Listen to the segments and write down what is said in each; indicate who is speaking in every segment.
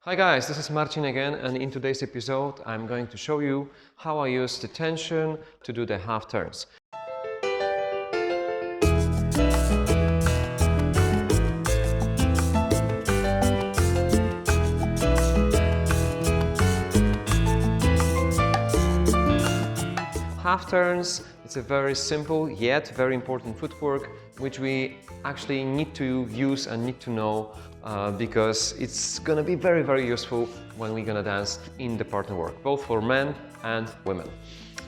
Speaker 1: Hi guys, this is Marcin again, and in today's episode I'm going to show you how I use the tension to do the half turns. Half turns, it's a very simple yet very important footwork which we actually need to use and need to know because it's gonna be very useful when we're gonna dance in the partner work, both for men and women.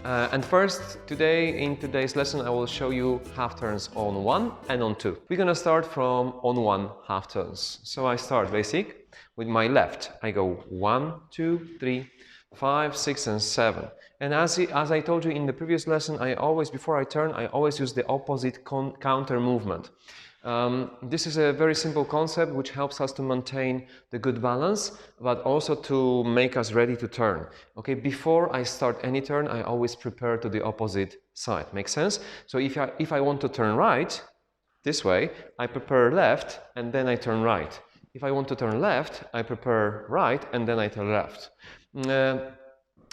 Speaker 1: And first, in today's lesson, I will show you half turns on 1 and on 2. We're gonna start from on 1 half turns. So I start basic with my left. I go 1, 2, 3, 5, 6 and 7. And as I told you in the previous lesson, before I turn, I always use the opposite counter movement. This is a very simple concept which helps us to maintain the good balance, but also to make us ready to turn. Okay, before I start any turn, I always prepare to the opposite side. Makes sense? So if I want to turn right, this way, I prepare left and then I turn right. If I want to turn left, I prepare right and then I turn left.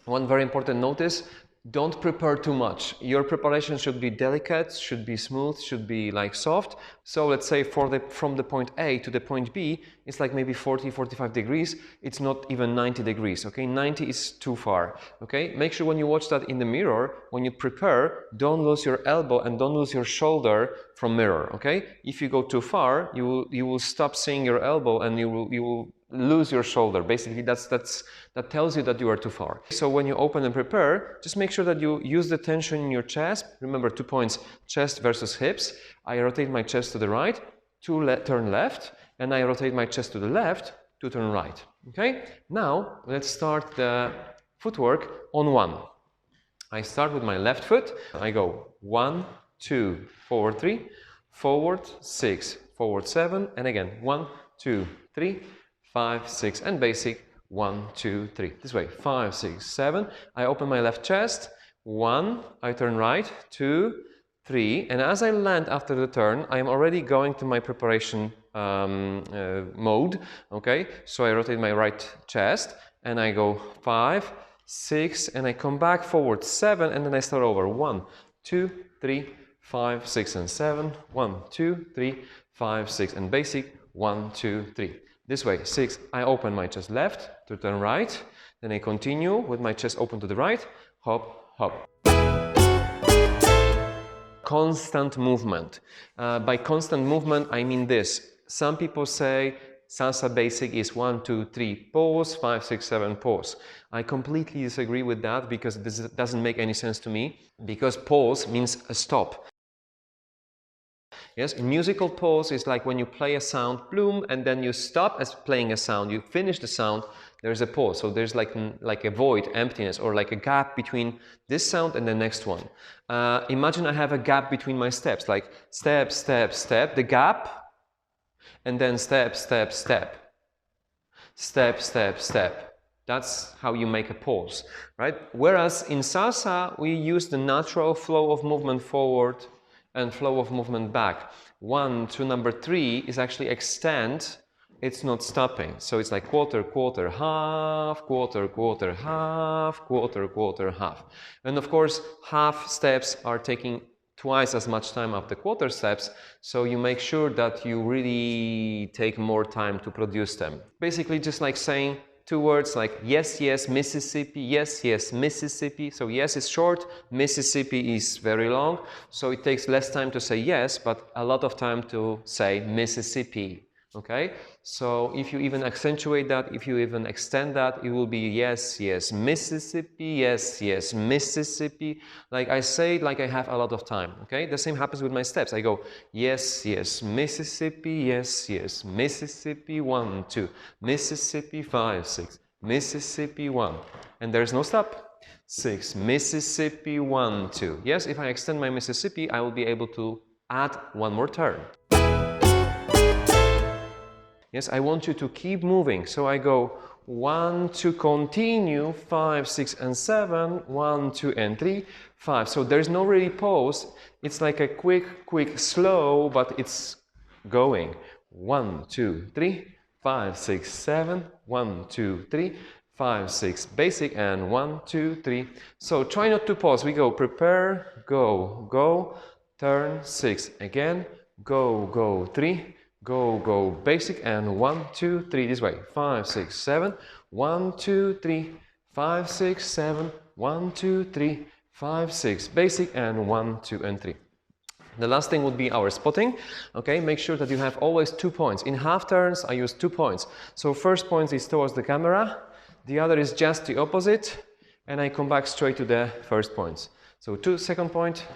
Speaker 1: One very important notice, don't prepare too much. Your preparation should be delicate, should be smooth, should be like soft. So let's say from the point A to the point B, it's like maybe 40-45 degrees. It's not even 90 degrees, okay? 90 is too far, okay? Make sure when you watch that in the mirror, when you prepare, don't lose your elbow and don't lose your shoulder from mirror, okay? If you go too far, you will stop seeing your elbow and you will lose your shoulder. Basically, that tells you that you are too far. So when you open and prepare, just make sure that you use the tension in your chest. Remember 2 points, chest versus hips. I rotate my chest to the right to turn left, and I rotate my chest to the left to turn right. Okay? Now, let's start the footwork on 1. I start with my left foot. I go 1, 2, forward 3, forward 6, forward 7, and again 1, 2, 3, 5, 6, and basic 1, 2, 3. This way, 5, 6, 7. I open my left chest. 1, I turn right. 2, 3, and as I land after the turn, I am already going to my preparation mode. Okay, so I rotate my right chest and I go 5, 6, and I come back forward 7, and then I start over 1, 2, 3, 5, 6, and 7. 1, 2, 3, 5, 6, and basic 1, 2, 3. This way, 6, I open my chest left to turn right, then I continue with my chest open to the right, hop, hop. Constant movement. By constant movement, I mean this. Some people say salsa basic is 1, 2, 3, pause, 5, 6, 7, pause. I completely disagree with that because this doesn't make any sense to me, because pause means a stop. Yes, musical pause is like when you play a sound, bloom, and then you stop as playing a sound. You finish the sound, there's a pause. So there's like a void, emptiness, or like a gap between this sound and the next one. Imagine I have a gap between my steps, like step, step, step, the gap, and then step, step, step, step, step, step. That's how you make a pause, right? Whereas in salsa, we use the natural flow of movement forward and flow of movement back. 1 to number 3 is actually extend, it's not stopping. So it's like quarter, quarter, half, quarter, quarter, half, quarter, quarter, half. And of course, half steps are taking twice as much time of the quarter steps, so you make sure that you really take more time to produce them. Basically just like saying 2 words like yes, yes, Mississippi, yes, yes, Mississippi. So yes is short, Mississippi is very long. So it takes less time to say yes, but a lot of time to say Mississippi. Okay? So if you even accentuate that, if you even extend that, it will be yes, yes, Mississippi, yes, yes, Mississippi. Like I say it like I have a lot of time. Okay? The same happens with my steps. I go yes, yes, Mississippi, yes, yes, Mississippi, 1, 2, Mississippi, 5, 6, Mississippi, 1. And there's no stop. 6, Mississippi, 1, 2. Yes, if I extend my Mississippi, I will be able to add one more turn. Yes, I want you to keep moving. So I go 1, 2, continue, 5, 6, and 7, 1, 2, and 3, 5. So there's no really pause. It's like a quick, slow, but it's going. 1, 2, 3, 5, 6, 7, 1, 2, 3, 5, 6, basic, and 1, 2, 3. So try not to pause. We go prepare, go, go, turn, 6, again, go, go, 3, go, go, basic, and 1, 2, 3, this way, 5, 6, 7, 1, 2, 3, 5, 6, 7, 1, 2, 3, 5, 6, basic, and 1, 2, and 3. The last thing would be our spotting. Okay, make sure that you have always 2 points. In half turns, I use 2 points. So first point is towards the camera, the other is just the opposite, and I come back straight to the first points. So 2, second point,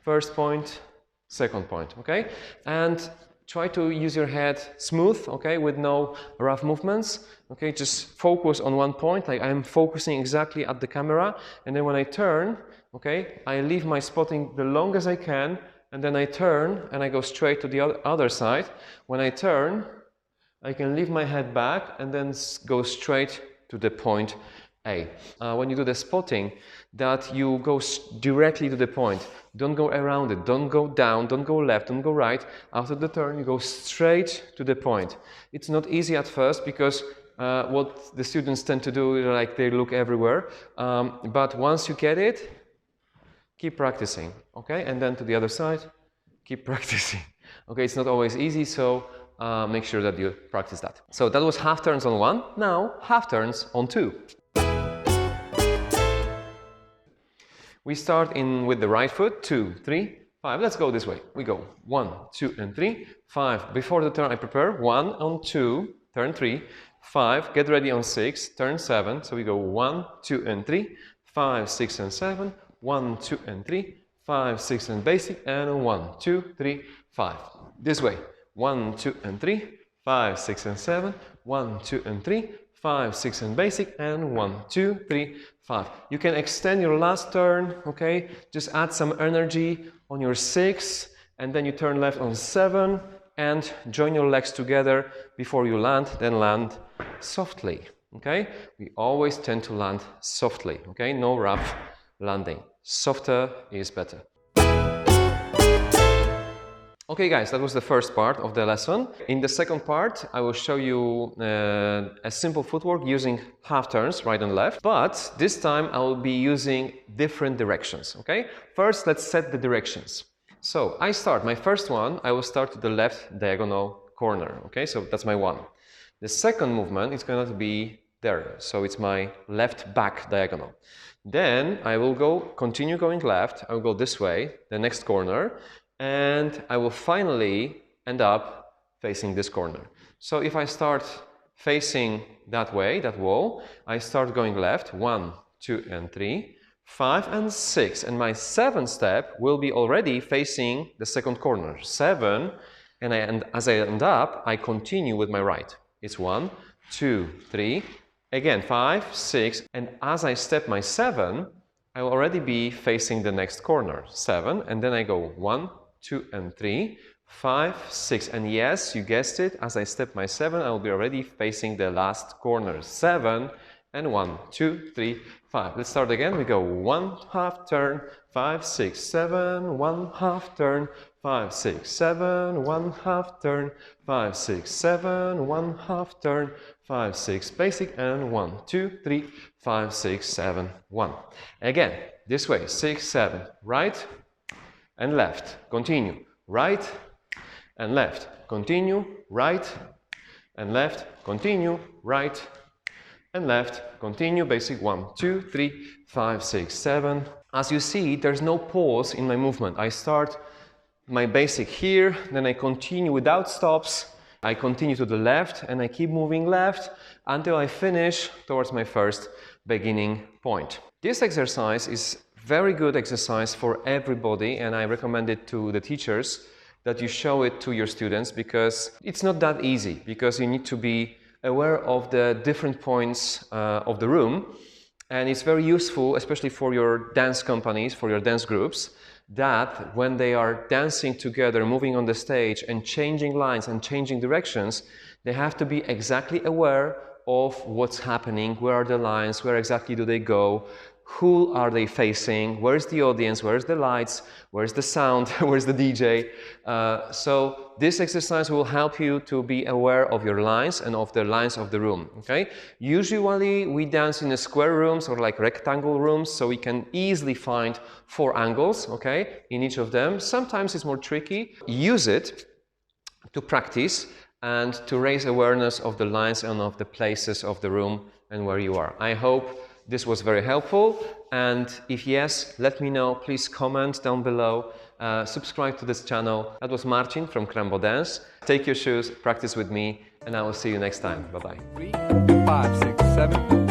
Speaker 1: first point, second point, okay? And try to use your head smooth, okay, with no rough movements, okay? Just focus on one point, like I'm focusing exactly at the camera, and then when I turn, okay, I leave my spotting the long as I can, and then I turn and I go straight to the other side. When I turn, I can leave my head back and then go straight to the point A. When you do the spotting, that you go directly to the point. Don't go around it, don't go down, don't go left, don't go right. After the turn, you go straight to the point. It's not easy at first because what the students tend to do is like they look everywhere. But once you get it, keep practicing, okay? And then to the other side, keep practicing. Okay, it's not always easy, so make sure that you practice that. So that was half turns on 1, now half turns on 2. We start with the right foot, 2, 3, 5. Let's go this way. We go 1, 2, and 3, 5. Before the turn, I prepare 1 on 2, turn 3, 5. Get ready on 6, turn 7. So we go 1, 2, and 3, 5, 6, and 7. 1, 2, and 3, 5, 6, and basic, and 1, 2, 3, 5. This way. 1, 2, and 3, 5, 6, and 7. 1, 2, and 3, 5, 6, and basic, and 1, 2, 3, 5. You can extend your last turn, okay? Just add some energy on your 6, and then you turn left on 7, and join your legs together before you land, then land softly, okay? We always tend to land softly, okay? No rough landing. Softer is better. Okay guys, that was the first part of the lesson. In the second part, I will show you a simple footwork using half turns, right and left. But this time I will be using different directions, okay? First, let's set the directions. So I start, my first one, I will start to the left diagonal corner, okay? So that's my 1. The second movement is going to be there. So it's my left back diagonal. Then I will continue going left, I will go this way, the next corner, and I will finally end up facing this corner. So if I start facing that way, that wall, I start going left, 1, 2, and 3, 5, and 6, and my 7th step will be already facing the second corner, 7, and as I end up, I continue with my right. It's 1, 2, 3, again 5, 6, and as I step my 7, I will already be facing the next corner, 7, and then I go 1, 2, and 3, 5, 6, and yes, you guessed it, as I step my 7, I will be already facing the last corner, 7, and 1, 2, 3, 5. Let's start again. We go 1 half turn, 5, 6, 7, 1 half turn, 5, 6, 7, 1 half turn, 5, 6, 7, 1 half turn, 5, 6, basic, and 1, 2, 3, 5, 6, 7, 1. Again, this way, 6, 7, right and left. Continue, right and left. Continue, right and left. Continue, right and left. Continue, basic, 1, 2, 3, 5, 6, 7. As you see, there's no pause in my movement. I start my basic here, then I continue without stops. I continue to the left and I keep moving left until I finish towards my first beginning point. This exercise is very good exercise for everybody, and I recommend it to the teachers that you show it to your students, because it's not that easy, because you need to be aware of the different points of the room, and it's very useful, especially for your dance companies, for your dance groups, that when they are dancing together, moving on the stage and changing lines and changing directions, they have to be exactly aware of what's happening, where are the lines, where exactly do they go, who are they facing, where's the audience, where's the lights, where's the sound, where's the DJ. So this exercise will help you to be aware of your lines and of the lines of the room, okay? Usually we dance in a square rooms or like rectangle rooms, so we can easily find 4 angles, okay, in each of them. Sometimes it's more tricky. Use it to practice and to raise awareness of the lines and of the places of the room and where you are. I hope this was very helpful, and if yes, let me know. Please comment down below, subscribe to this channel. That was Marcin from Krambodance. Take your shoes, practice with me, and I will see you next time. Bye-bye. 3, 5, 6, 7.